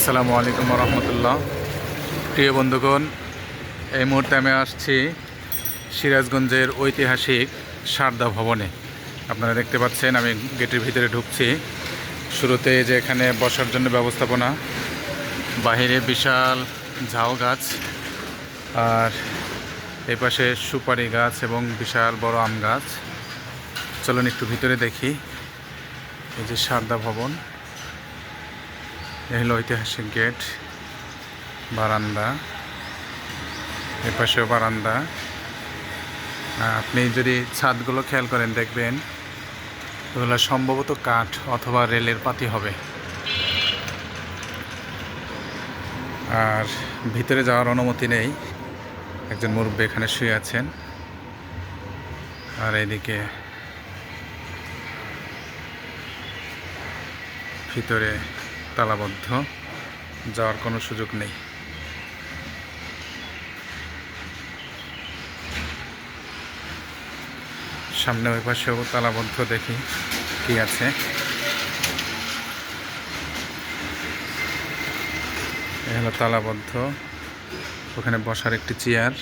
আসসালামু আলাইকুম রহমতুল্লাহ। প্রিয় বন্ধুগণ, এই মুহূর্তে আমি আসছি সিরাজগঞ্জের ঐতিহাসিক সারদা ভবনে। আপনারা দেখতে পাচ্ছেন আমি গেটের ভিতরে ঢুকছি। শুরুতে যে এখানে বসার জন্য ব্যবস্থাপনা, বাহিরে বিশাল ঝাউ গাছ, আর এই পাশে সুপারি গাছ এবং বিশাল বড় আম গাছ। চলুন একটু ভিতরে দেখি। এই যে সারদা ভবন, এই হলো ঐতিহাসিক গেট, বারান্দা, এপাশেও বারান্দা। আপনি যদি ছাদগুলো খেয়াল করেন দেখবেন ওগুলো সম্ভবত কাঠ অথবা রেলের পাতি হবে। আর ভিতরে যাওয়ার অনুমতি নেই, একজন মুরব্বী এখানে শুয়ে আছেন। আর এদিকে ভিতরে তালাবদ্ধ, যাওয়ার কোনো সুযোগ নেই। সামনে ওই পাশেও তালাবদ্ধ, দেখি কি আছে। এ হলো তালাবদ্ধ, ওখানে বসার একটি চেয়ার।